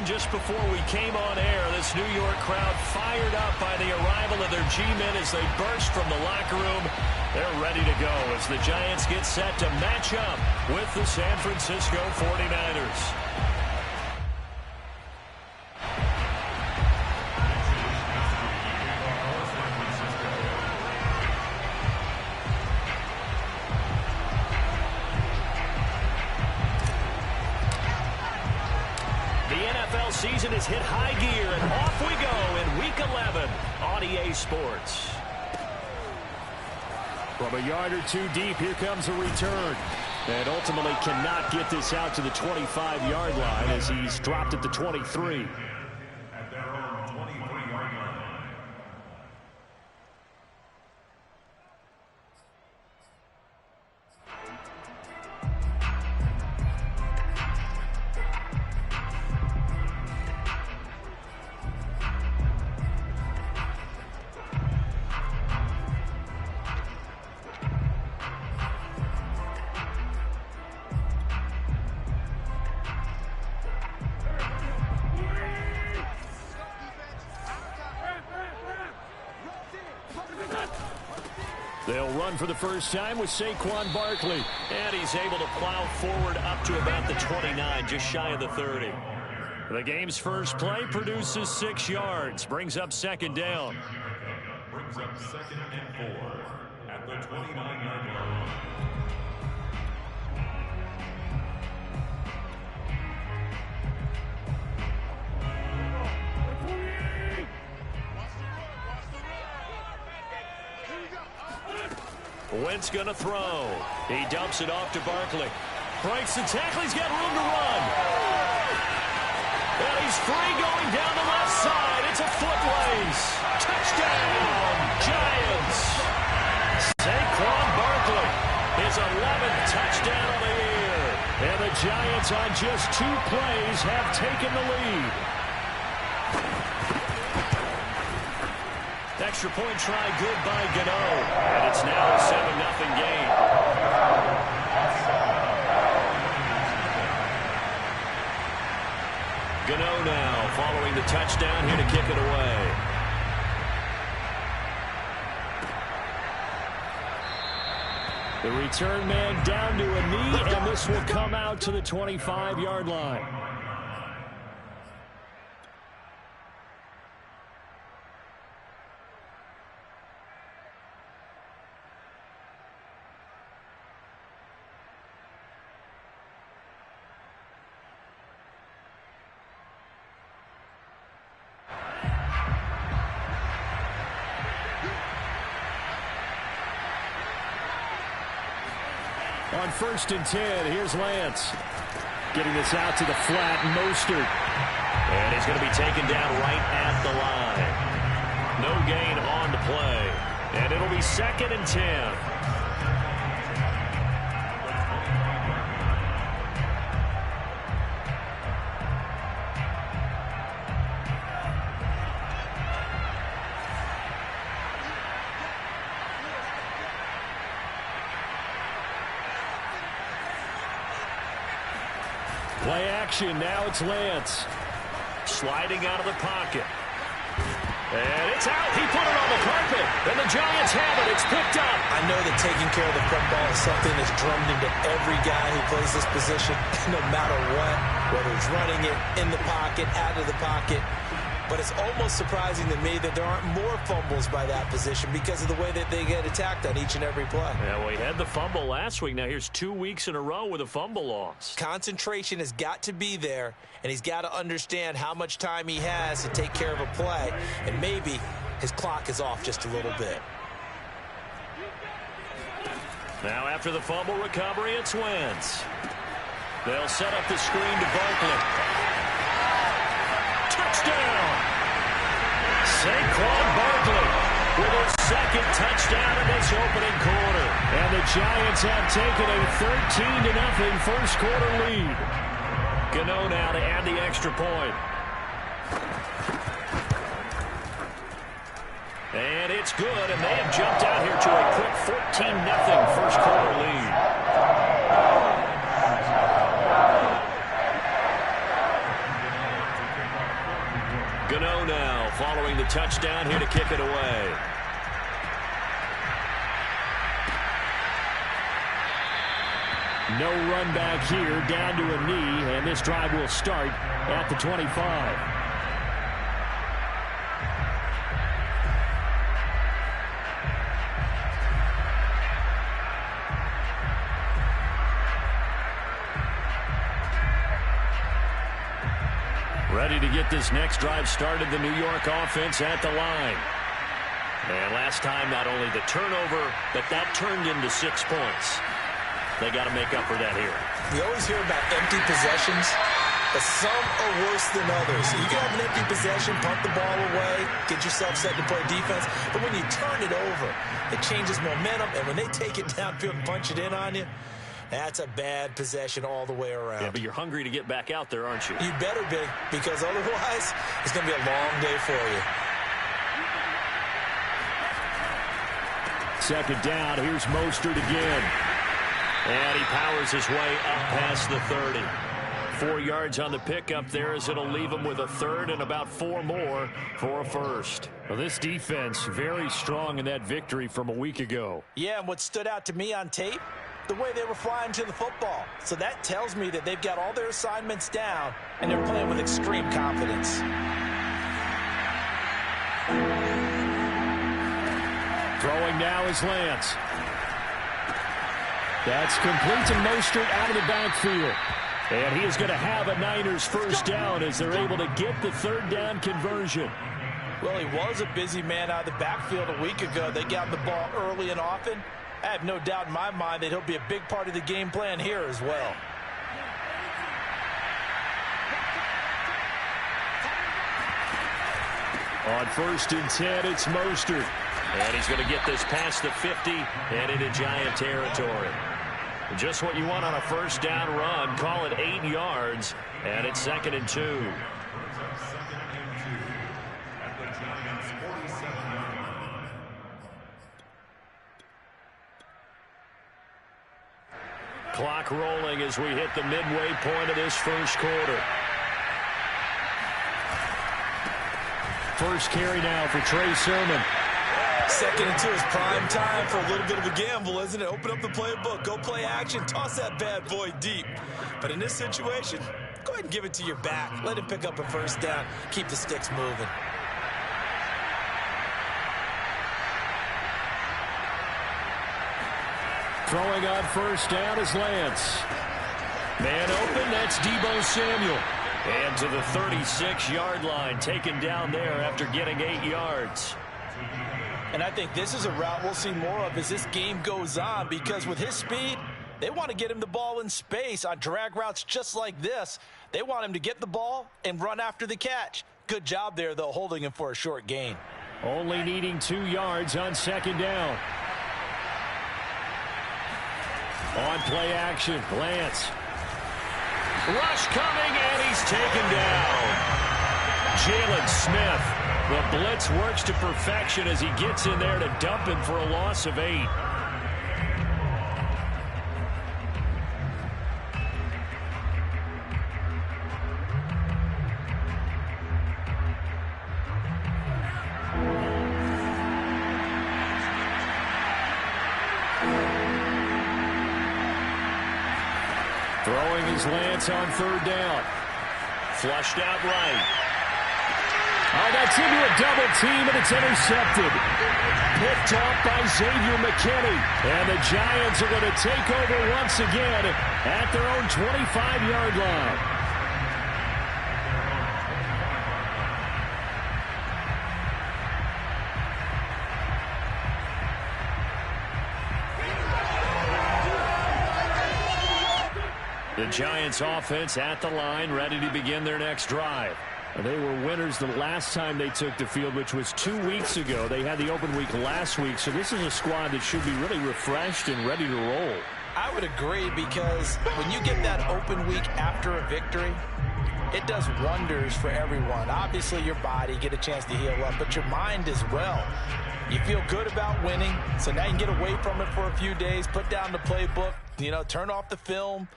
mentioned just before we came on air, this New York crowd fired up by the arrival of their G-men as they burst from the locker room. They're ready to go as the Giants get set to match up with the San Francisco 49ers. Season has hit high gear, and off we go in Week 11 on EA Sports. From a yard or two deep, here comes a return. And ultimately cannot get this out to the 25-yard line as he's dropped at the 23. They'll run for the first time with Saquon Barkley. And he's able to plow forward up to about the 29, just shy of the 30. The game's first play produces 6 yards. Brings up second down. Brings up 2nd and 4 at the 29-yard line. Wentz gonna throw. He dumps it off to Barkley. Breaks the tackle. He's got room to run. And he's free going down the left side. It's a foot race. Touchdown, Giants. Saquon Barkley, his 11th touchdown of the year. And the Giants on just 2 plays have taken the lead. Extra point try good by Gano. And it's now a 7-0 game. Gano now following the touchdown here to kick it away. The return man down to a knee, and this will come out to the 25-yard line. On 1st and 10, here's Lance. Getting this out to the flat, Mostert. And he's going to be taken down right at the line. No gain on the play. And it'll be 2nd and 10. Play action, now it's Lance. Sliding out of the pocket. And it's out. He put it on the carpet. And the Giants have it. It's picked up. I know that taking care of the football is something that's drummed into every guy who plays this position, no matter what, whether it's running it, in the pocket, out of the pocket. But it's almost surprising to me that there aren't more fumbles by that position because of the way that they get attacked on each and every play. Yeah, well, he had the fumble last week. Now here's 2 weeks in a row with a fumble loss. Concentration has got to be there, and he's got to understand how much time he has to take care of a play, and maybe his clock is off just a little bit. Now after the fumble recovery, it's Wentz. They'll set up the screen to Barkley. Touchdown! Saquon Barkley with his 2nd touchdown in this opening quarter. And the Giants have taken a 13-0 first quarter lead. Gano now to add the extra point. And it's good, and they have jumped out here to a quick 14-0 first quarter lead. Gano now following the touchdown here to kick it away. No run back here, down to a knee, and this drive will start at the 25. Ready to get this next drive started, the New York offense at the line. And last time, not only the turnover, but that turned into 6 points. They got to make up for that here. We always hear about empty possessions, but some are worse than others. You can have an empty possession, pump the ball away, get yourself set to play defense, but when you turn it over, it changes momentum, and when they take it downfield and punch it in on you, that's a bad possession all the way around. Yeah, but you're hungry to get back out there, aren't you? You better be, because otherwise, it's going to be a long day for you. Second down, here's Mostert again. And he powers his way up past the 30. 4 yards on the pickup there as it'll leave him with a third and about 4 more for a first. Well, this defense very strong in that victory from a week ago. Yeah, and what stood out to me on tape, the way they were flying to the football. So that tells me that they've got all their assignments down and they're playing with extreme confidence. Throwing now is Lance. That's complete to Mostert out of the backfield. And he is going to have a Niners first down as they're able to get the third down conversion. Well, he was a busy man out of the backfield a week ago. They got the ball early and often. I have no doubt in my mind that he'll be a big part of the game plan here as well. On 1st and 10, it's Mostert. And he's going to get this past the 50 and into Giant territory. Just what you want on a first down run. Call it 8 yards, and it's 2nd and 2. Clock rolling as we hit the midway point of this first quarter. First carry now for Trey Sermon. 2nd and 2 is prime time for a little bit of a gamble, isn't it? Open up the playbook, go play action, toss that bad boy deep. But in this situation, go ahead and give it to your back. Let him pick up a first down. Keep the sticks moving. Throwing on first down is Lance. Man open, that's Deebo Samuel. And to the 36-yard line, taken down there after getting 8 yards. And I think this is a route we'll see more of as this game goes on, because with his speed, they want to get him the ball in space on drag routes just like this. They want him to get the ball and run after the catch. Good job there, though, holding him for a short gain. Only needing 2 yards on 2nd down. On play action, Lance. Rush coming, and he's taken down. Jalen Smith. The blitz works to perfection as he gets in there to dump him for a loss of 8. Throwing is Lance on 3rd down. Flushed out right. Oh, that's into a double team, and it's intercepted. Picked off by Xavier McKinney. And the Giants are going to take over once again at their own 25-yard line. The Giants offense at the line, ready to begin their next drive. They were winners the last time they took the field, which was 2 weeks ago. They had the open week last week, so this is a squad that should be really refreshed and ready to roll. I would agree, because when you get that open week after a victory, it does wonders for everyone. Obviously, your body, get a chance to heal up, but your mind as well. You feel good about winning, so now you can get away from it for a few days, put down the playbook, turn off the film.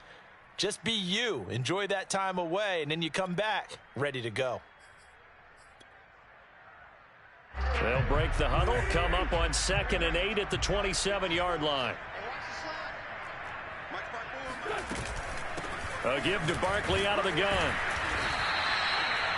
Just be you. Enjoy that time away, and then you come back ready to go. They'll break the huddle, come up on 2nd and 8 at the 27-yard line. A give to Barkley out of the gun.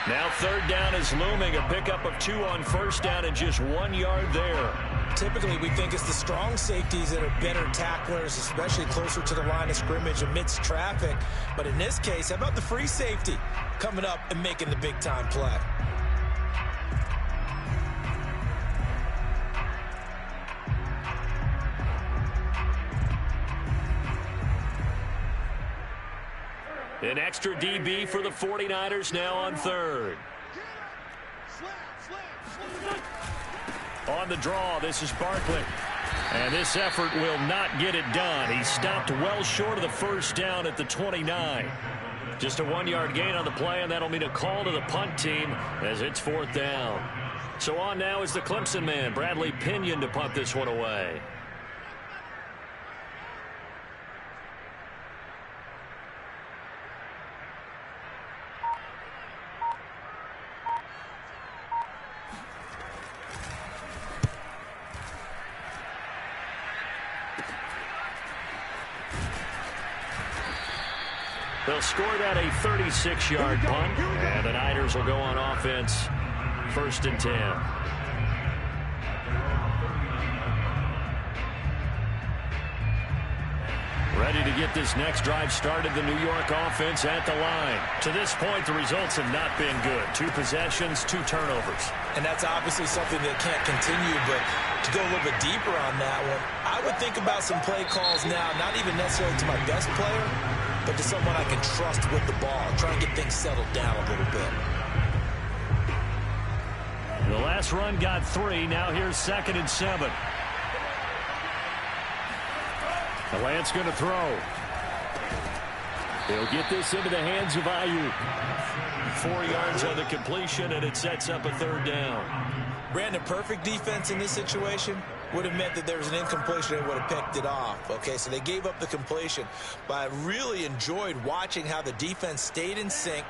Now 3rd down is looming, a pickup of 2 on 1st down and just 1 yard there. Typically, we think it's the strong safeties that are better tacklers, especially closer to the line of scrimmage amidst traffic. But in this case, how about the free safety coming up and making the big-time play? An extra DB for the 49ers now on 3rd. On the draw, this is Barkley. And this effort will not get it done. He stopped well short of the 1st down at the 29. Just a 1-yard gain on the play, and that'll mean a call to the punt team as it's 4th down. So on now is the Clemson man, Bradley Pinion, to punt this one away. They'll score that a 36-yard punt, and the Niners will go on offense 1st and 10. Ready to get this next drive started, the New York offense at the line. To this point, the results have not been good. 2 possessions, 2 turnovers. And that's obviously something that can't continue, but to go a little bit deeper on that one, I would think about some play calls now, not even necessarily to my best player, but to someone I can trust with the ball, try and get things settled down a little bit. The last run got 3. Now here's 2nd and 7. Lance going to throw. He'll get this into the hands of Ayuk. 4 yards on the completion, and it sets up a 3rd down. Brandon, perfect defense in this situation would have meant that there was an incompletion and would have picked it off. Okay, so they gave up the completion. But I really enjoyed watching how the defense stayed in sync,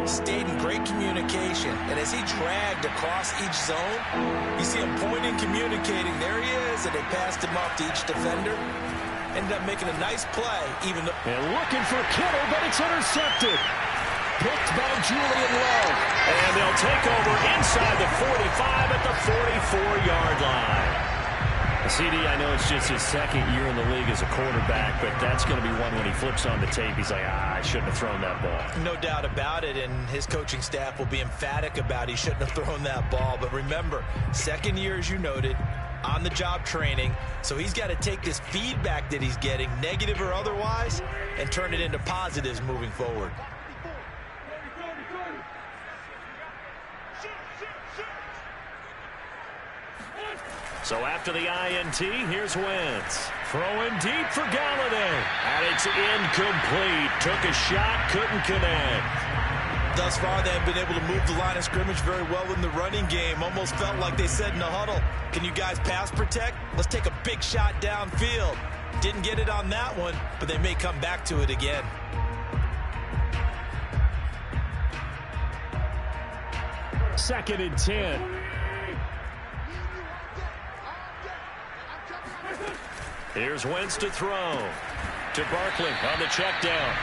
stayed in great communication. And as he dragged across each zone, you see him pointing, communicating. There he is, and they passed him off to each defender. Ended up making a nice play, even though... And looking for Kittle, but it's intercepted. Picked by Julian Love. And they'll take over inside the 45 at the 44-yard line. CD, I know it's just his 2nd year in the league as a quarterback, but that's going to be one when he flips on the tape. He's like, I shouldn't have thrown that ball. No doubt about it, and his coaching staff will be emphatic about he shouldn't have thrown that ball. But remember, 2nd year, as you noted, on-the-job training, so he's got to take this feedback that he's getting, negative or otherwise, and turn it into positives moving forward. So after the INT, here's Wentz. Throwing deep for Galladay. And it's incomplete. Took a shot, couldn't connect. Thus far, they have been able to move the line of scrimmage very well in the running game. Almost felt like they said in the huddle, can you guys pass protect? Let's take a big shot downfield. Didn't get it on that one, but they may come back to it again. Second and 10. Here's Wentz to throw. To Barkley on the check down.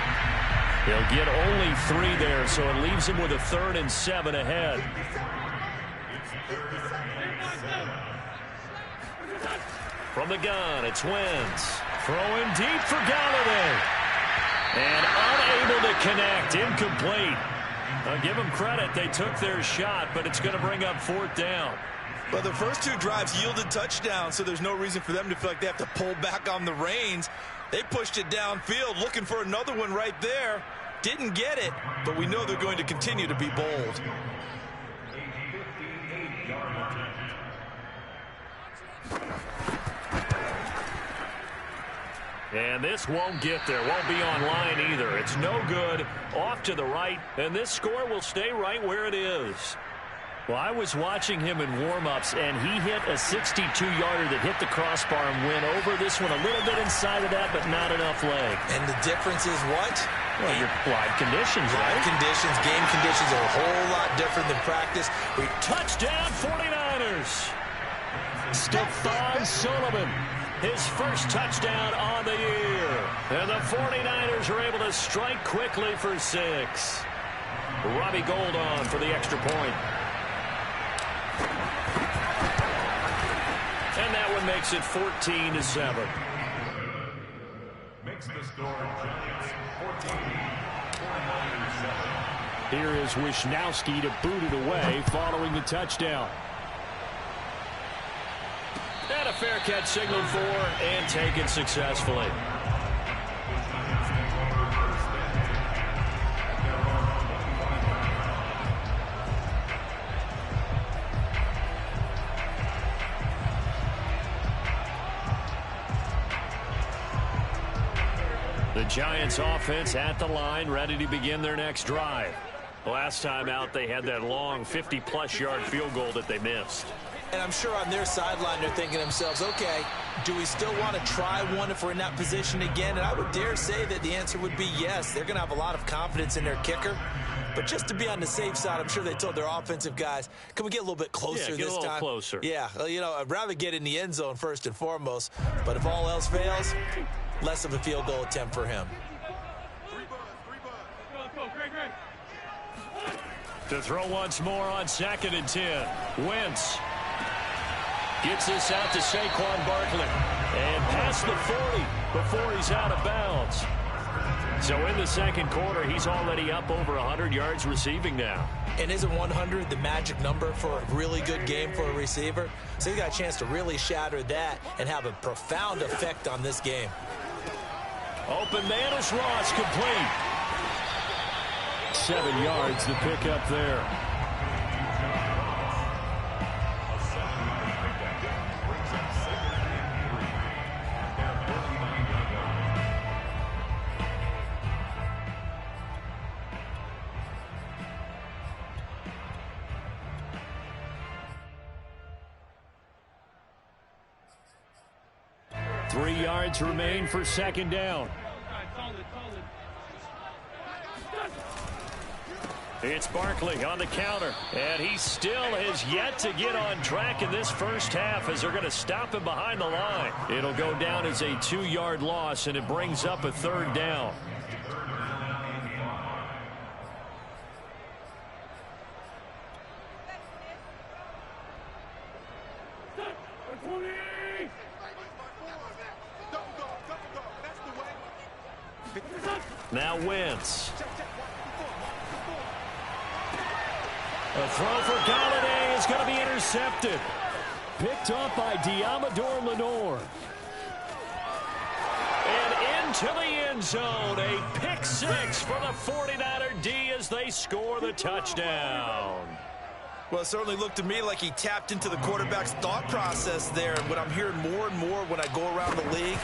He'll get only 3 there, so it leaves him with a 3rd and 7 ahead. From the gun, it's Wentz. Throwing deep for Galladay. And unable to connect. Incomplete. I'll give them credit. They took their shot, but it's going to bring up 4th down. But the first 2 drives yielded touchdowns, so there's no reason for them to feel like they have to pull back on the reins. They pushed it downfield, looking for another one right there. Didn't get it, but we know they're going to continue to be bold. And this won't get there. Won't be online either. It's no good. Off to the right, and this score will stay right where it is. Well, I was watching him in warm-ups, and he hit a 62-yarder that hit the crossbar and went over. This one a little bit inside of that, but not enough leg. And the difference is what? Well, your live conditions, right? Live conditions, game conditions are a whole lot different than practice. Touchdown, 49ers. Stephon Solomon, his first touchdown on the year. And the 49ers are able to strike quickly for 6. Robbie Gould on for the extra point. And that one makes it 14-7. Makes the score Giants 14, 49-7. Here is Wisnowski to boot it away following the touchdown. And a fair catch signaled for and taken successfully. The Giants offense at the line, ready to begin their next drive. Last time out, they had that long 50-plus yard field goal that they missed. And I'm sure on their sideline, they're thinking to themselves, okay, do we still want to try one if we're in that position again? And I would dare say that the answer would be yes. They're going to have a lot of confidence in their kicker. But just to be on the safe side, I'm sure they told their offensive guys, can we get a little bit closer this time? Yeah, get a little closer. Yeah, you know, I'd rather get in the end zone first and foremost. But if all else fails, less of a field goal attempt for him. To throw once more on 2nd and 10. Wentz gets this out to Saquon Barkley. And past the 40 before he's out of bounds. So in the second quarter, he's already up over 100 yards receiving now. And isn't 100 the magic number for a really good game for a receiver? So he's got a chance to really shatter that and have a profound effect on this game. Open man is Ross, complete. 7 yards, the pickup there. A 7-yard pickup brings up 2nd and 3 at their 39-yard line. 3 yards remain for 2nd down. It's Barkley on the counter, and he still has yet to get on track in this first half as they're going to stop him behind the line. It'll go down as a 2-yard loss, and it brings up a 3rd down. Now Wentz. A throw for Galladay is going to be intercepted. Picked up by Diamador Lenore. And into the end zone. A pick 6 for the 49er D as they score the touchdown. Well, it certainly looked to me like he tapped into the quarterback's thought process there. And what I'm hearing more and more when I go around the league,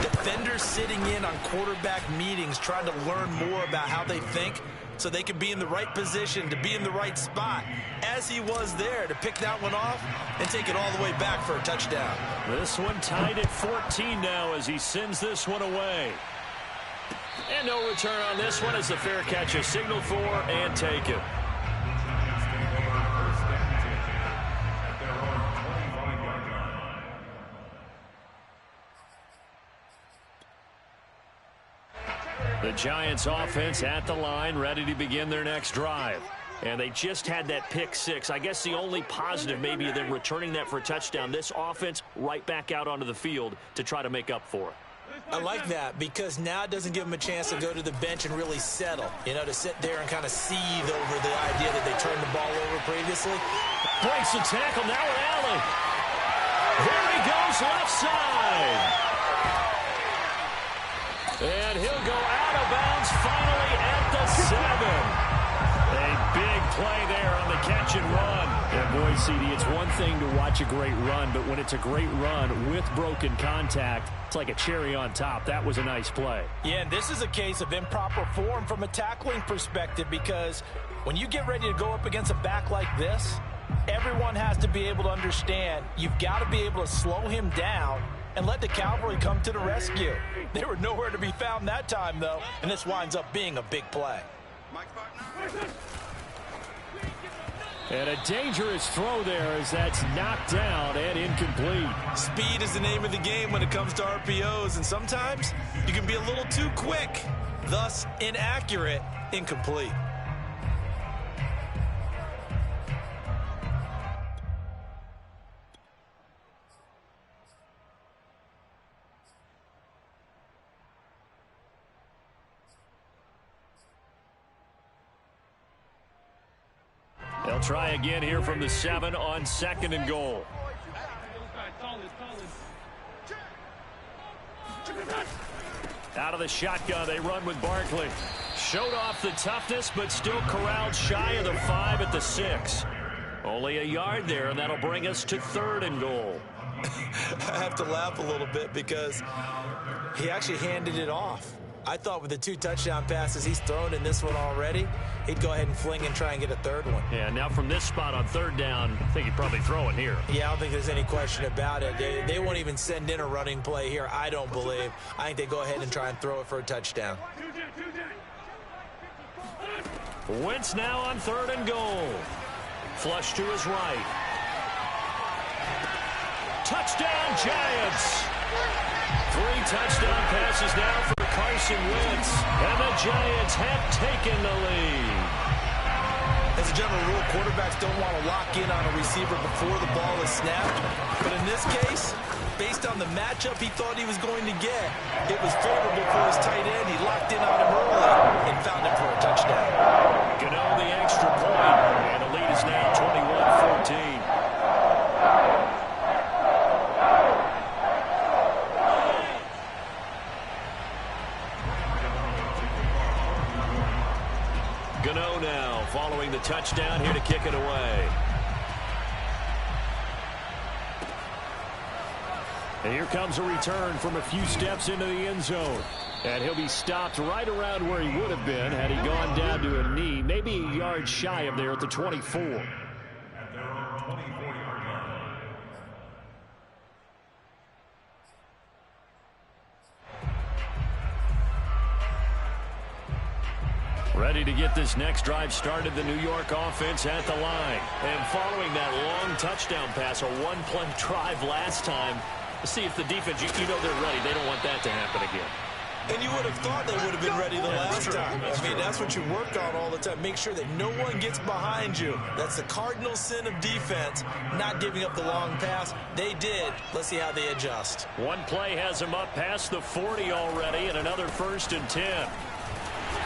defenders sitting in on quarterback meetings trying to learn more about how they think so they can be in the right position to be in the right spot, as he was there to pick that one off and take it all the way back for a touchdown. This one tied at 14 now as he sends this one away. And no return on this one as the fair catch is signaled for and taken. The Giants offense at the line, ready to begin their next drive. And they just had that pick 6. I guess the only positive maybe of them returning that for a touchdown. This offense right back out onto the field to try to make up for it. I like that because now it doesn't give them a chance to go to the bench and really settle. You know, to sit there and kind of seethe over the idea that they turned the ball over previously. Breaks the tackle now with Allen. Here he goes left side. And he'll go out of bounds finally at the 7. A big play there on the catch and run. And boy, CD, it's one thing to watch a great run, but when it's a great run with broken contact, it's like a cherry on top. That was a nice play. Yeah, and this is a case of improper form from a tackling perspective because when you get ready to go up against a back like this, everyone has to be able to understand you've got to be able to slow him down and let the cavalry come to the rescue. They were nowhere to be found that time, though, and this winds up being a big play. And a dangerous throw there as that's knocked down and incomplete. Speed is the name of the game when it comes to RPOs, and sometimes you can be a little too quick, thus inaccurate, incomplete. They'll try again here from the 7 on 2nd and goal. Out of the shotgun, they run with Barkley. Showed off the toughness, but still corralled shy of the 5 at the 6. Only a yard there, and that'll bring us to 3rd and goal. I have to laugh a little bit because he actually handed it off. I thought with the 2 touchdown passes he's thrown in this one already, he'd go ahead and fling and try and get a 3rd one. Yeah, now from this spot on 3rd down, I think he'd probably throw it here. Yeah, I don't think there's any question about it. They won't even send in a running play here, I don't believe. I think they go ahead and try and throw it for a touchdown. Wentz now on 3rd and goal. Flush to his right. Touchdown, Giants! 3 touchdown passes now for Carson Wentz, and the Giants have taken the lead. As a general rule, quarterbacks don't want to lock in on a receiver before the ball is snapped. But in this case, based on the matchup he thought he was going to get, it was favorable for his tight end. He locked in on him early and found him for a touchdown. Gano the extra point, and the lead is now 21-14. Gano now following the touchdown here to kick it away. And here comes a return from a few steps into the end zone. And he'll be stopped right around where he would have been had he gone down to a knee, maybe a yard shy of there at the 24. At their own 24-yard line. Ready to get this next drive started, the New York offense at the line. And following that long touchdown pass, a one-play drive last time, to see if the defense, you know they're ready. They don't want that to happen again. And you would have thought they would have been ready the last time. I mean, that's what you work on all the time. Make sure that no one gets behind you. That's the cardinal sin of defense, not giving up the long pass. They did. Let's see how they adjust. One play has them up past the 40 already, and another 1st and 10.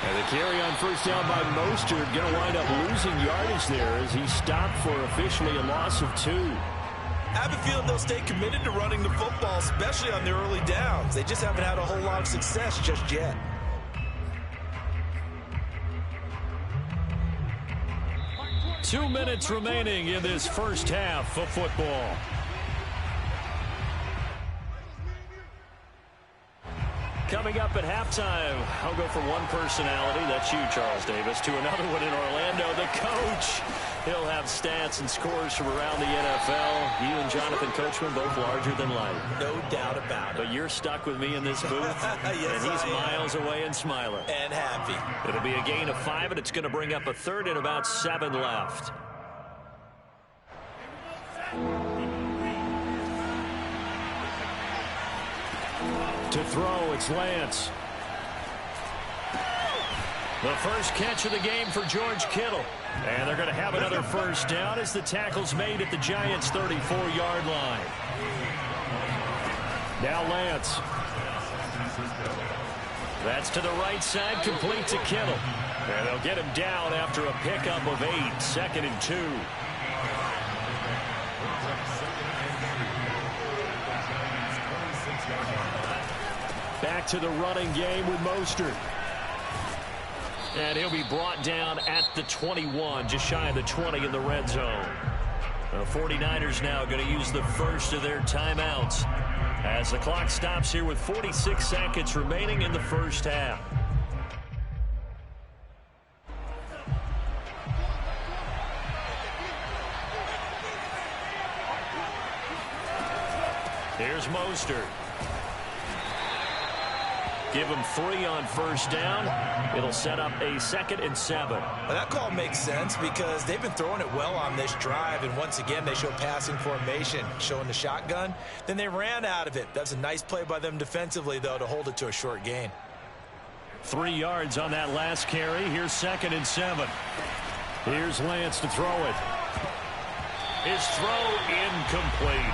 And the carry on 1st down by Mostert, going to wind up losing yardage there as he stopped for officially a loss of 2. I have a feeling they'll stay committed to running the football, especially on their early downs. They just haven't had a whole lot of success just yet. Two minutes remaining in this first half of football. Coming up at halftime, I'll go from one personality, that's you, Charles Davis, to another one in Orlando, the coach. He'll have stats and scores from around the NFL. You and Jonathan Coachman, both larger than life. No doubt about it. But you're stuck with me in this booth, yes, and he's miles away and smiling. And happy. It'll be a gain of 5, and it's going to bring up a 3rd and about 7 left. To throw, it's Lance. The first catch of the game for George Kittle. And they're going to have another 1st down as the tackle's made at the Giants' 34-yard line. Now Lance. That's to the right side, complete to Kittle. And they'll get him down after a pickup of 8, 2nd and 2. Back to the running game with Mostert. And he'll be brought down at the 21, just shy of the 20 in the red zone. The 49ers now going to use the first of their timeouts as the clock stops here with 46 seconds remaining in the first half. Here's Mostert. Give him 3 on first down. It'll set up a 2nd and 7. Well, that call makes sense because they've been throwing it well on this drive, and once again they show passing formation, showing the shotgun. Then they ran out of it. That's a nice play by them defensively, though, to hold it to a short gain. 3 yards on that last carry. Here's 2nd and 7. Here's Lance to throw it. His throw incomplete.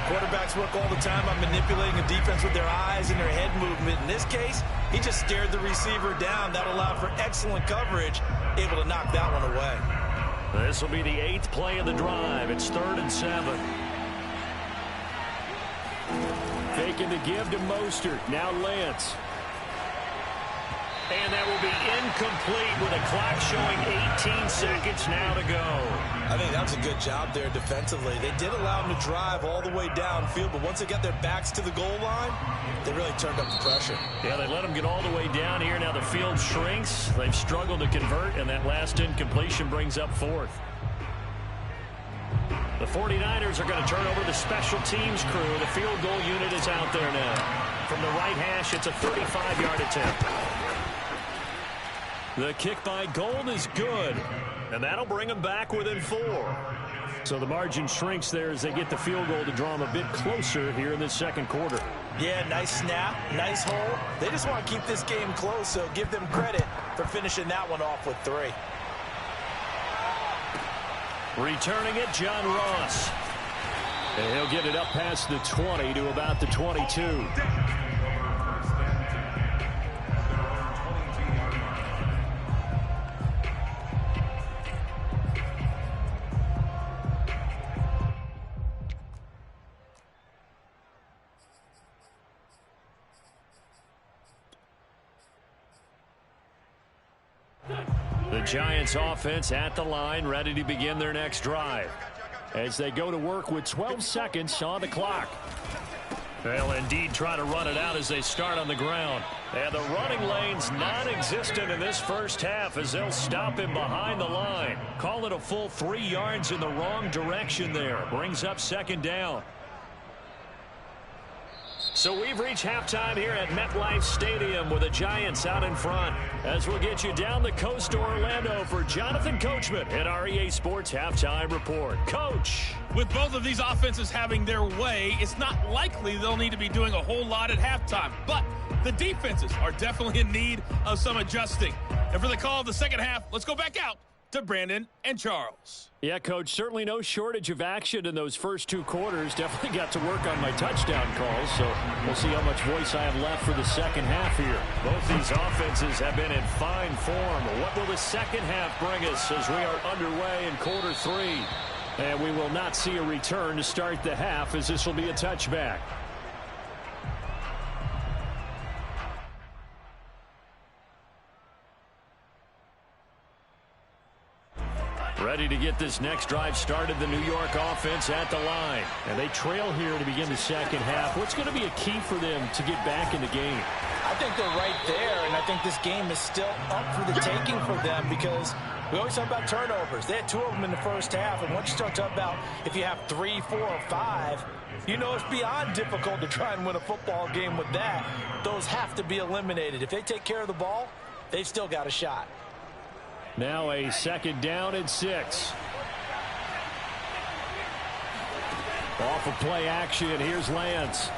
Quarterbacks work all the time on manipulating a defense with their eyes and their head movement. In this case, he just stared the receiver down. That allowed for excellent coverage, able to knock that one away. This will be the 8th play of the drive. It's 3rd and 7. Faking the give to Mostert. Now Lance. And that will be incomplete with a clock showing 18 seconds now to go. I think that was a good job there defensively. They did allow them to drive all the way downfield, but once they got their backs to the goal line, they really turned up the pressure. Yeah, they let them get all the way down here. Now the field shrinks. They've struggled to convert, and that last incompletion brings up 4th. The 49ers are going to turn over the special teams crew. The field goal unit is out there now. From the right hash, it's a 35-yard attempt. The kick by Gold is good, and that'll bring them back within 4. So the margin shrinks there as they get the field goal to draw them a bit closer here in this second quarter. Yeah, nice snap, nice hole. They just want to keep this game close, so give them credit for finishing that one off with 3. Returning it, John Ross. And he'll get it up past the 20 to about the 22. The Giants offense at the line, ready to begin their next drive as they go to work with 12 seconds on the clock. They'll indeed try to run it out as they start on the ground. And the running lane's non-existent in this first half as they'll stop him behind the line. Call it a full 3 yards in the wrong direction there. Brings up 2nd down. So we've reached halftime here at MetLife Stadium with the Giants out in front. As we'll get you down the coast to Orlando for Jonathan Coachman at our EA Sports Halftime Report. Coach. With both of these offenses having their way, it's not likely they'll need to be doing a whole lot at halftime. But the defenses are definitely in need of some adjusting. And for the call of the second half, let's go back out to Brandon and Charles. Yeah, Coach, certainly no shortage of action in those first 2 quarters. Definitely got to work on my touchdown calls, so we'll see how much voice I have left for the second half here. Both these offenses have been in fine form. What will the second half bring us as we are underway in quarter 3? And we will not see a return to start the half as this will be a touchback. Ready to get this next drive started, the New York offense at the line. And they trail here to begin the second half. What's going to be a key for them to get back in the game? I think they're right there, and I think this game is still up for the taking for them because we always talk about turnovers. They had 2 of them in the first half, and once you start talking about if you have 3, 4, or 5, you know it's beyond difficult to try and win a football game with that. Those have to be eliminated. If they take care of the ball, they've still got a shot. Now a 2nd down and 6. Off of play action, here's Lance.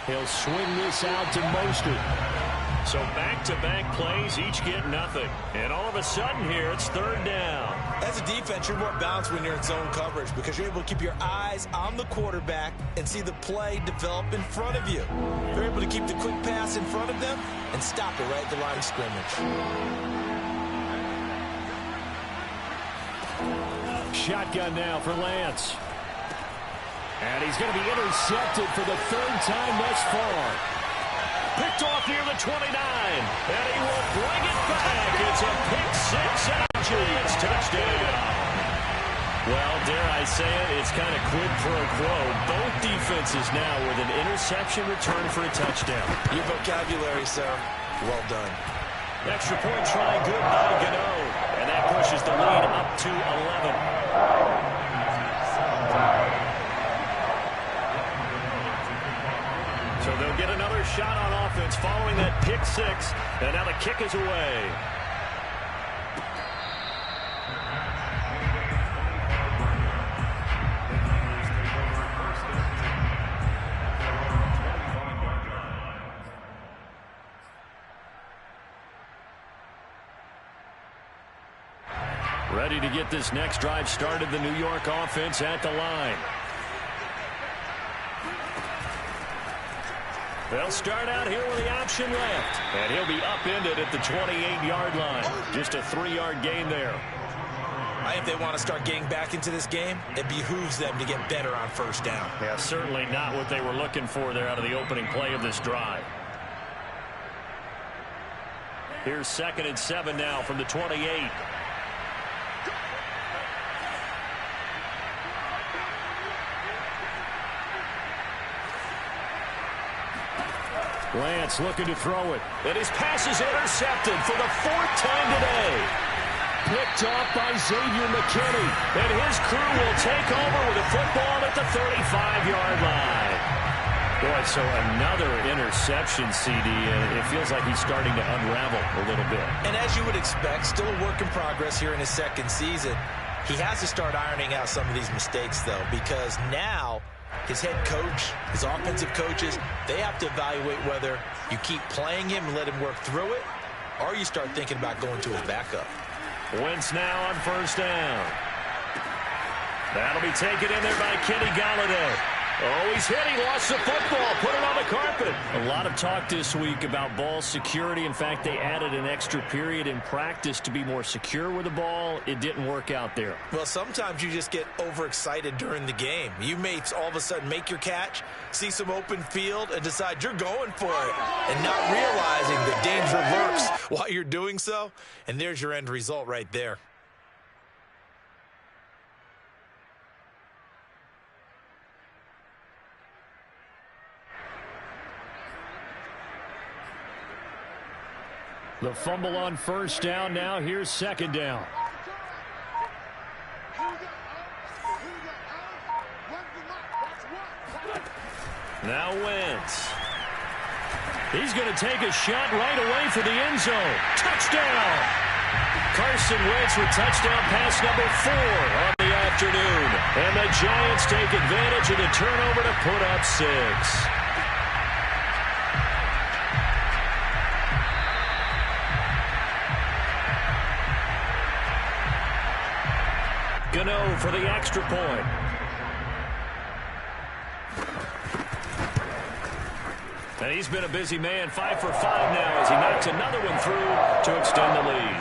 He'll swing this out to Mostert. So back-to-back plays, each get nothing. And all of a sudden here, it's 3rd down. As a defense, you're more balanced when you're in zone coverage because you're able to keep your eyes on the quarterback and see the play develop in front of you. You're able to keep the quick pass in front of them and stop it right at the line of scrimmage. Shotgun now for Lance. And he's going to be intercepted for the 3rd time thus far. Picked off near the 29. And he will bring it back. It's a pick 6 and a Giants touchdown. Well, dare I say it, it's kind of quid pro quo. Both defenses now with an interception return for a touchdown. Your vocabulary, sir. Well done. Extra point try good by Gano. And that pushes the lead up to 11. So they'll get another shot on offense following that pick six. And now the kick is away. Ready to get this next drive started, the New York offense at the line. They'll start out here with the option left. And he'll be upended at the 28-yard line. Just a 3-yard gain there. I think they want to start getting back into this game. It behooves them to get better on first down. Yeah, certainly not what they were looking for there out of the opening play of this drive. Here's 2nd and 7 now from the 28. Lance looking to throw it. And his pass is intercepted for the 4th time today. Picked off by Xavier McKinney. And his crew will take over with a football at the 35-yard line. Boy, so another interception, CD. It feels like he's starting to unravel a little bit. And as you would expect, still a work in progress here in his second season. He has to start ironing out some of these mistakes, though, because now his head coach, his offensive coaches, they have to evaluate whether you keep playing him and let him work through it, or you start thinking about going to his backup. Wentz now on first down. That'll be taken in there by Kenny Golladay. Oh, he's hit. He lost the football. Put it on the carpet. A lot of talk this week about ball security. In fact, they added an extra period in practice to be more secure with the ball. It didn't work out there. Well, sometimes you just get overexcited during the game. You may all of a sudden make your catch, see some open field, and decide you're going for it, and not realizing the danger lurks while you're doing so. And there's your end result right there. The fumble on first down. Now here's 2nd down. Now Wentz. He's going to take a shot right away for the end zone. Touchdown! Carson Wentz with touchdown pass number 4 on the afternoon. And the Giants take advantage of the turnover to put up 6. Gano for the extra point. And he's been a busy man, 5 for 5 now as he knocks another one through to extend the lead.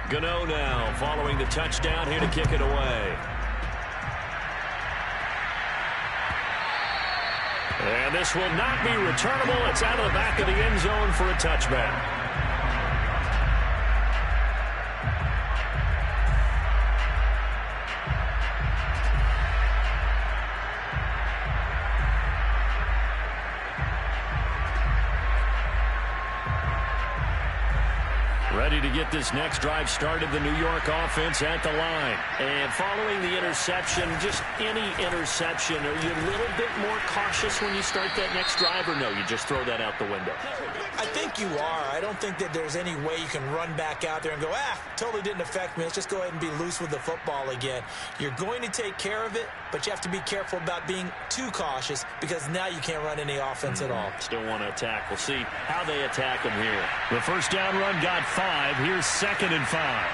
Gano now following the touchdown here to kick it away. And this will not be returnable. It's out of the back of the end zone for a touchback. Ready to get this next drive started, the New York offense at the line. And following the interception, just any interception, are you a little bit more cautious when you start that next drive, or no, you just throw that out the window? I think you are. I don't think that there's any way you can run back out there and go, totally didn't affect me. Let's just go ahead and be loose with the football again. You're going to take care of it, but you have to be careful about being too cautious because now you can't run any offense at all. Still want to attack. We'll see how they attack them here. The first down run got 5. Here's 2nd and 5.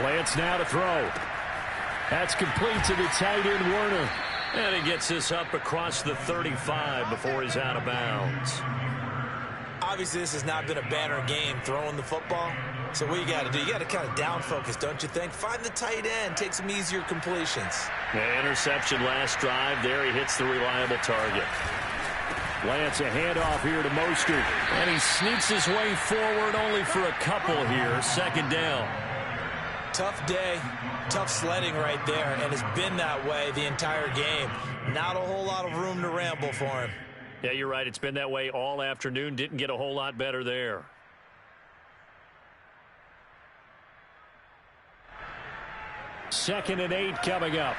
Lance now to throw. That's complete to the tight end, Werner. And he gets this up across the 35 before he's out of bounds. Obviously, this has not been a banner game throwing the football. So what you got to do, you got to kind of down focus, don't you think? Find the tight end, take some easier completions. The interception last drive. There he hits the reliable target. Lance, a handoff here to Mostert. And he sneaks his way forward only for a couple here. 2nd down. Tough day, tough sledding right there, and it's been that way the entire game. Not a whole lot of room to ramble for him. Yeah, you're right. It's been that way all afternoon. Didn't get a whole lot better there. Second and 8 coming up.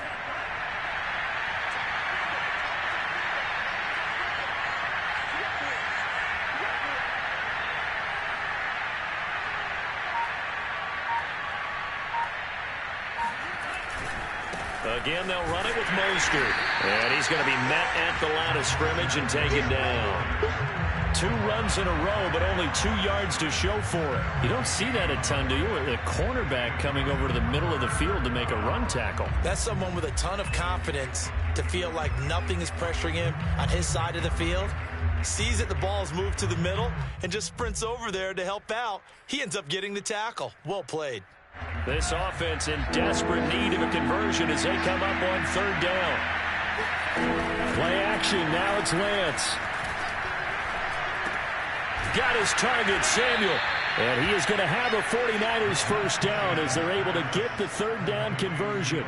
Again, they'll run it with Mostert. And he's going to be met at the line of scrimmage and taken down. 2 runs in a row, but only 2 yards to show for it. You don't see that a ton, do you? The cornerback coming over to the middle of the field to make a run tackle. That's someone with a ton of confidence to feel like nothing is pressuring him on his side of the field. Sees that the ball's moved to the middle and just sprints over there to help out. He ends up getting the tackle. Well played. This offense in desperate need of a conversion as they come up on 3rd down. Play action. Now it's Lance. Got his target, Samuel. And he is going to have a 49ers first down as they're able to get the 3rd down conversion.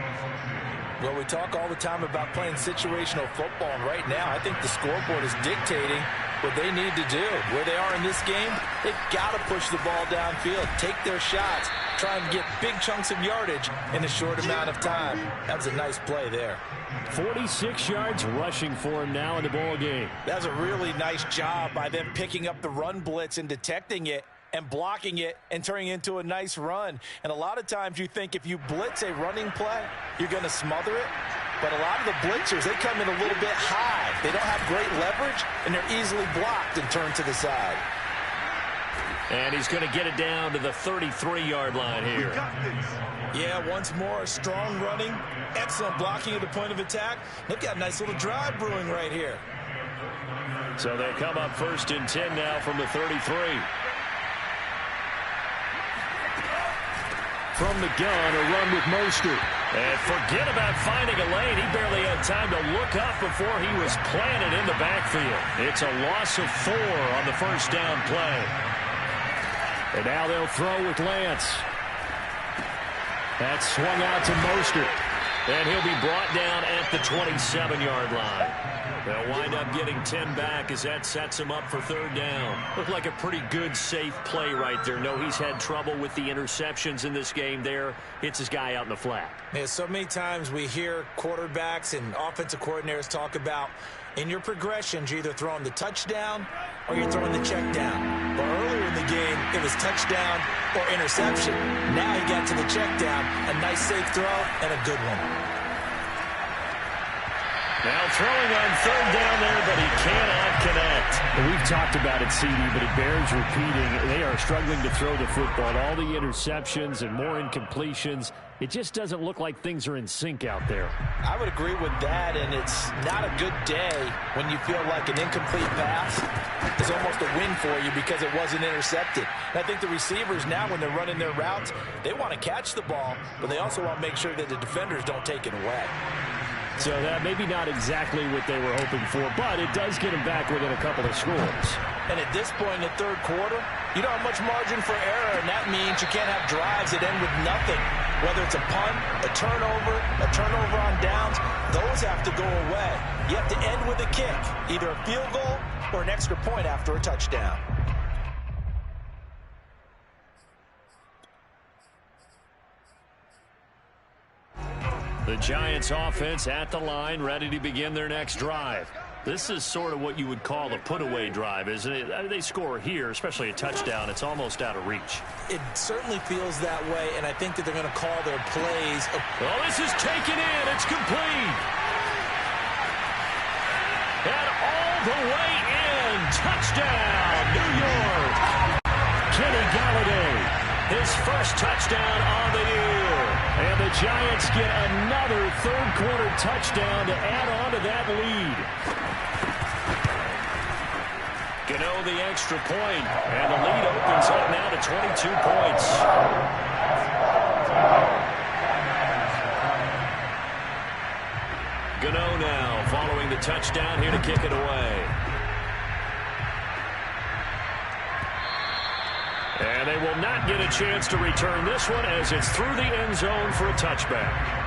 Well, we talk all the time about playing situational football, and right now I think the scoreboard is dictating what they need to do. Where they are in this game, they've got to push the ball downfield, take their shots, try and get big chunks of yardage in a short amount of time. That was a nice play there. 46 yards rushing for him now in the ball game. That's a really nice job by them picking up the run blitz and detecting it and blocking it and turning it into a nice run. And a lot of times you think if you blitz a running play, you're going to smother it. But a lot of the blitzers, they come in a little bit high. They don't have great leverage, and they're easily blocked and turned to the side. And he's going to get it down to the 33-yard line here. Yeah, once more, strong running, excellent blocking at the point of attack. They've got a nice little drive brewing right here. So they'll come up 1st and 10 now from the 33. From the gun, a run with Mostert. And forget about finding a lane. He barely had time to look up before he was planted in the backfield. It's a loss of 4 on the first down play. And now they'll throw with Lance. That's swung out to Mostert. And he'll be brought down at the 27-yard line. They'll wind up getting 10 back as that sets him up for 3rd down. Looked like a pretty good, safe play right there. No, he's had trouble with the interceptions in this game there. Hits his guy out in the flat. Yeah, so many times we hear quarterbacks and offensive coordinators talk about in your progressions, you're either throwing the touchdown or you're throwing the check down. But earlier in the game, it was touchdown or interception. Now he got to the check down, a nice safe throw and a good one. Now throwing on 3rd down there, but he cannot connect. Well, we've talked about it, CD, but it bears repeating. They are struggling to throw the football. All the interceptions and more incompletions. It just doesn't look like things are in sync out there. I would agree with that, and it's not a good day when you feel like an incomplete pass is almost a win for you because it wasn't intercepted. And I think the receivers now, when they're running their routes, they want to catch the ball, but they also want to make sure that the defenders don't take it away. So that maybe not exactly what they were hoping for, but it does get them back within a couple of scores. And at this point in the 3rd quarter, you don't have much margin for error, and that means you can't have drives that end with nothing. Whether it's a punt, a turnover on downs, those have to go away. You have to end with a kick, either a field goal or an extra point after a touchdown. The Giants offense at the line, ready to begin their next drive. This is sort of what you would call a put-away drive, isn't it? They score here, especially a touchdown. It's almost out of reach. It certainly feels that way, and I think that they're going to call their plays. Well, this is taken in. It's complete. And all the way in. Touchdown, New York. Kenny Galladay, his first touchdown on the year. And the Giants get another 3rd quarter touchdown to add on to that lead. Gano the extra point, and the lead opens up now to 22 points. Gano now following the touchdown here to kick it away. And they will not get a chance to return this one as it's through the end zone for a touchback.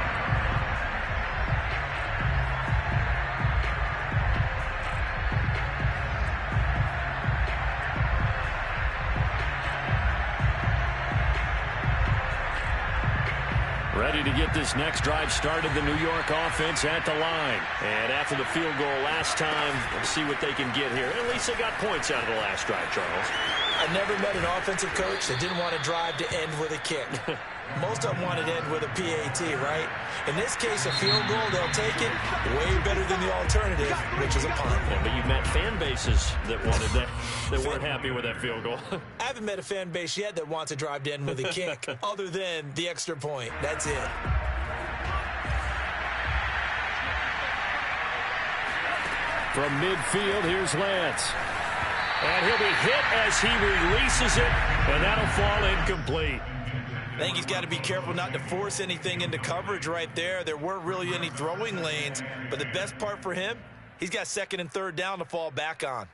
to get this next drive started, the New York offense at the line. And after the field goal last time, let's see what they can get here. At least they got points out of the last drive, Charles. I never met an offensive coach that didn't want to drive to end with a kick. Most of them wanted to end with a PAT, right? In this case, a field goal, they'll take it way better than the alternative, which is a punt. Yeah, but you've met fan bases that wanted that weren't happy with that field goal. I haven't met a fan base yet that wants to drive to end with a kick, other than the extra point. That's it. From midfield, here's Lance. And he'll be hit as he releases it, and that'll fall incomplete. I think he's got to be careful not to force anything into coverage right there. There weren't really any throwing lanes, but the best part for him, he's got second and third down to fall back on.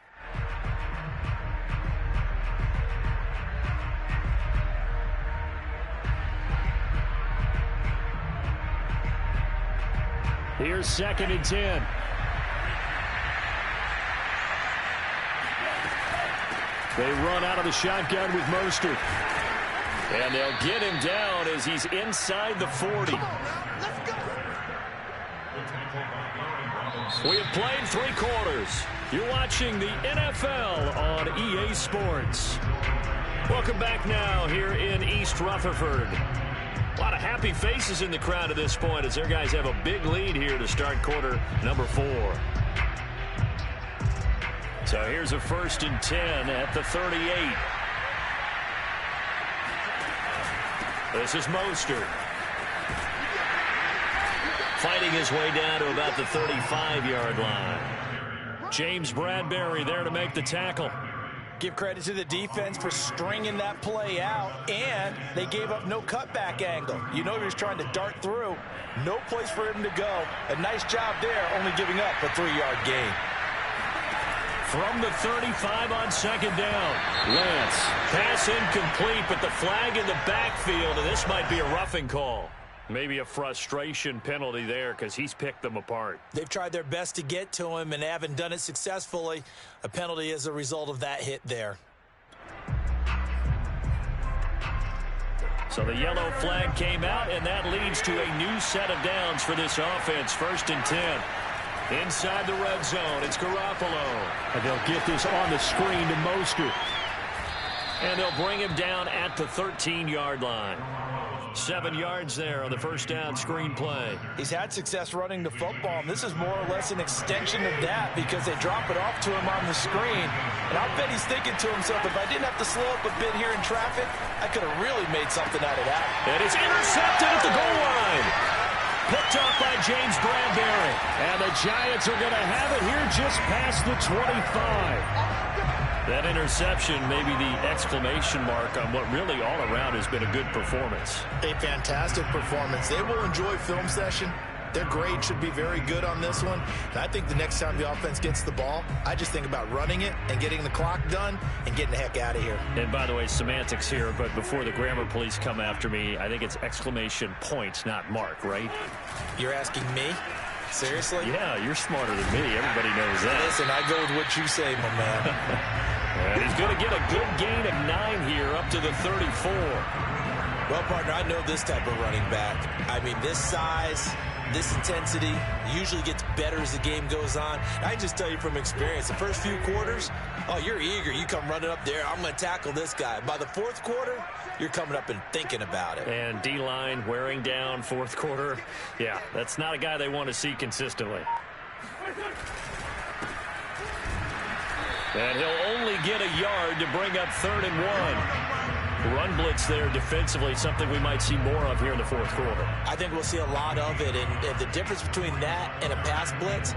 Here's 2nd and 10. They run out of the shotgun with Mostert. And they'll get him down as he's inside the 40. We have played 3 quarters. You're watching the NFL on EA Sports. Welcome back now here in East Rutherford. A lot of happy faces in the crowd at this point as their guys have a big lead here to start quarter number 4. So here's a 1st and 10 at the 38. This is Mostert. Fighting his way down to about the 35-yard line. James Bradbury there to make the tackle. Give credit to the defense for stringing that play out, and they gave up no cutback angle. You know he was trying to dart through. No place for him to go. A nice job there, only giving up a 3-yard gain. From the 35 on 2nd down. Lance. Pass incomplete, but the flag in the backfield, and this might be a roughing call. Maybe a frustration penalty there because he's picked them apart. They've tried their best to get to him and haven't done it successfully. A penalty as a result of that hit there. So the yellow flag came out, and that leads to a new set of downs for this offense. 1st and 10. Inside the red zone, it's Garoppolo. And they'll get this on the screen to Mostert. And they'll bring him down at the 13-yard line. 7 yards there on the first down screen play. He's had success running the football, and this is more or less an extension of that because they drop it off to him on the screen. And I'll bet he's thinking to himself, if I didn't have to slow up a bit here in traffic, I could have really made something out of that. And it's intercepted at the goal line. Picked off by James Bradbury. And the Giants are going to have it here just past the 25. That interception may be the exclamation mark on what really all around has been a good performance. A fantastic performance. They will enjoy film session. Their grade should be very good on this one. And I think the next time the offense gets the ball, I just think about running it and getting the clock done and getting the heck out of here. And by the way, semantics here, but before the grammar police come after me, I think it's exclamation points, not mark, right? You're asking me? Seriously? Yeah, you're smarter than me. Everybody knows that. Listen, I go with what you say, my man. And he's going to get a good gain of 9 here up to the 34. Well, partner, I know this type of running back. I mean, this size, this intensity usually gets better as the game goes on. I just tell you from experience, the first few quarters, oh, you're eager. You come running up there, I'm going to tackle this guy. By the 4th quarter, you're coming up and thinking about it. And D-line wearing down 4th quarter. Yeah, that's not a guy they want to see consistently. And he'll only get a yard to bring up 3rd and 1. Run blitz there defensively, something we might see more of here in the 4th quarter. I think we'll see a lot of it, and the difference between that and a pass blitz,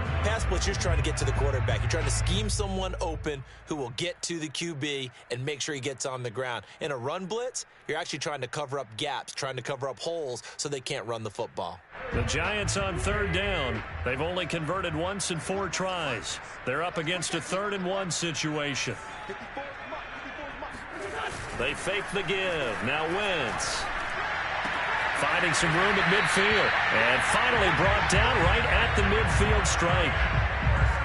you're just trying to get to the quarterback. You're trying to scheme someone open who will get to the QB and make sure he gets on the ground. In a run blitz, you're actually trying to cover up gaps, trying to cover up holes so they can't run the football. The Giants on 3rd down. They've only converted once in 4 tries. They're up against a 3rd and 1 situation. They fake the give. Now Wentz. Finding some room at midfield. And finally brought down right at the midfield stripe.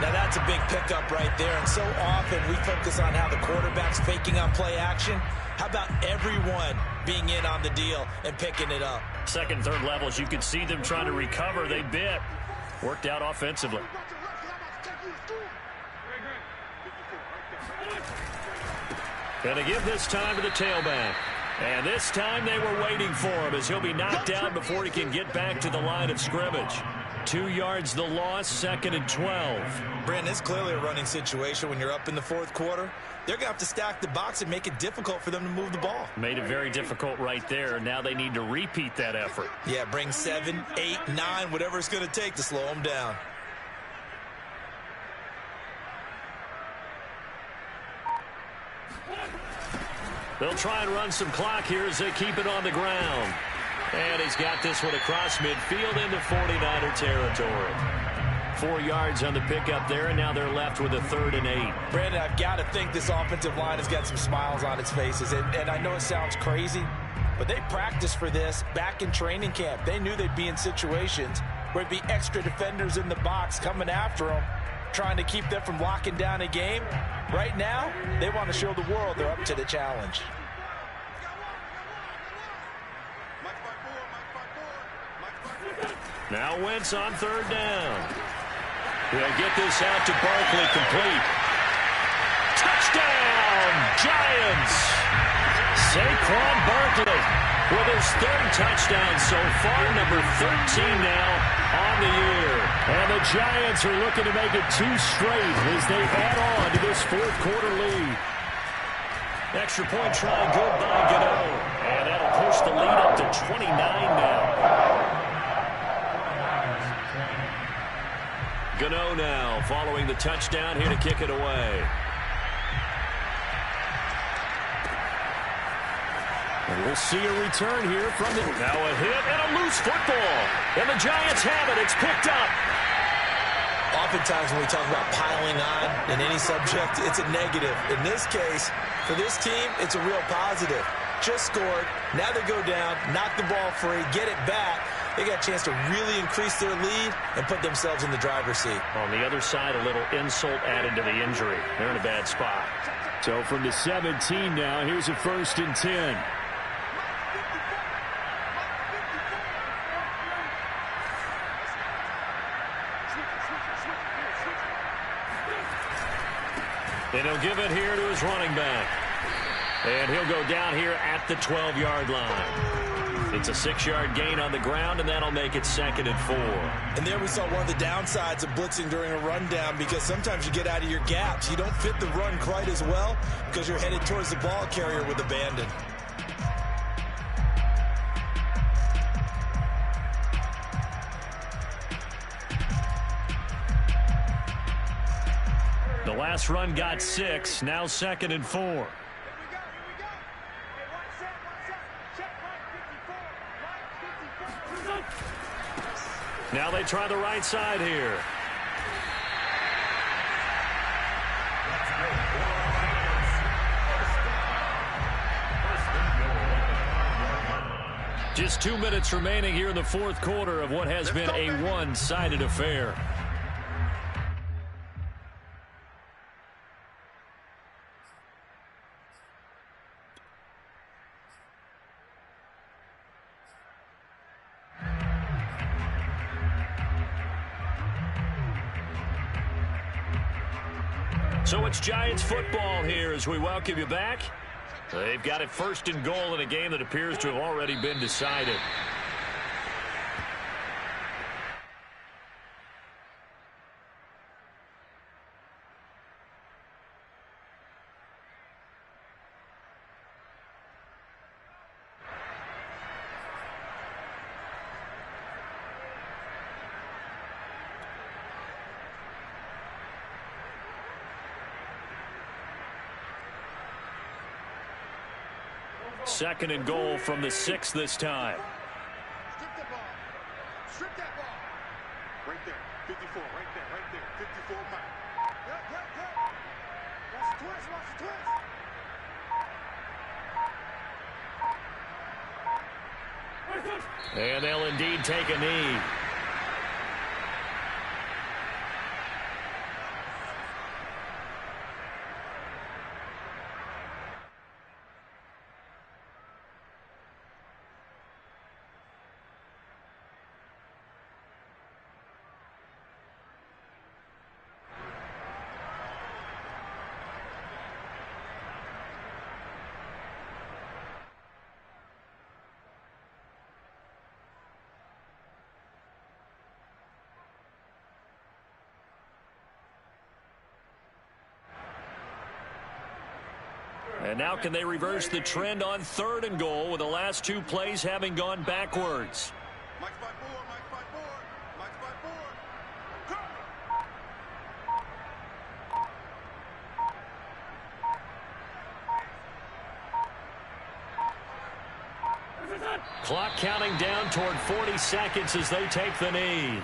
Now that's a big pickup right there. And so often we focus on how the quarterback's faking on play action. How about everyone being in on the deal and picking it up. Second, third levels, you could see them trying to recover. They bit. Worked out offensively. Going to give this time to the tailback. And this time they were waiting for him as he'll be knocked down before he can get back to the line of scrimmage. 2 yards the loss, 2nd and 12. Brandon, it's clearly a running situation when you're up in the fourth quarter. They're going to have to stack the box and make it difficult for them to move the ball. Made it very difficult right there. Now they need to repeat that effort. Yeah, bring 7, 8, 9, whatever it's going to take to slow them down. They'll try and run some clock here as they keep it on the ground. And he's got this one across midfield into 49er territory. 4 yards on the pickup there, and now they're left with a 3rd and 8. Brandon, I've got to think this offensive line has got some smiles on its faces. And I know it sounds crazy, but they practiced for this back in training camp. They knew they'd be in situations where there'd be extra defenders in the box coming after them, trying to keep them from locking down a game. Right now, they want to show the world they're up to the challenge. Now Wentz on 3rd down. They'll get this out to Barkley, complete. Touchdown, Giants! Saquon Barkley with his 3rd touchdown so far, number 13 now on the year. And the Giants are looking to make it 2 straight as they add on to this 4th quarter lead. Extra point try good by Gano. And that'll push the lead up to 29 now. Gano now following the touchdown here to kick it away. And we'll see a return here from the... Now a hit and a loose football. And the Giants have it. It's picked up. Oftentimes when we talk about piling on in any subject, it's a negative. In this case, for this team, it's a real positive. Just scored. Now they go down, knock the ball free, get it back. They got a chance to really increase their lead and put themselves in the driver's seat. On the other side, a little insult added to the injury. They're in a bad spot. So from the 17 now, here's a 1st and 10. And he'll give it here to his running back. And he'll go down here at the 12-yard line. It's a 6-yard gain on the ground, and that'll make it 2nd and 4. And there we saw one of the downsides of blitzing during a rundown, because sometimes you get out of your gaps. You don't fit the run quite as well because you're headed towards the ball carrier with abandon. The last run got 6, now 2nd and 4. Now they try the right side here. Just 2 minutes remaining here in the 4th quarter of what has been a one-sided affair. So it's Giants football here as we welcome you back. They've got it 1st and goal in a game that appears to have already been decided. Second and goal from the 6 this time. Strip that ball. Strip that ball. Right there. 54. Right there. Right there. 54 back. Yep. Watch the twist. Watch the twist. And they'll indeed take a knee. And now can they reverse the trend on 3rd and goal with the last 2 plays having gone backwards? Mike's by 4, Mike's by 4, Mike's by 4. Clock counting down toward 40 seconds as they take the knee.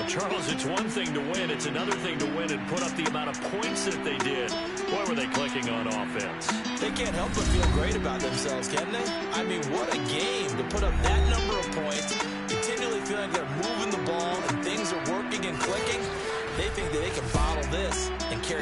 Charles, it's one thing to win. It's another thing to win and put up the amount of points that they did. Boy, were they clicking on offense. They can't help but feel great about themselves, can they? I mean, what a game to put up that number of points, continually feeling they're moving the ball and things are working and clicking. They think that they can bottle this and carry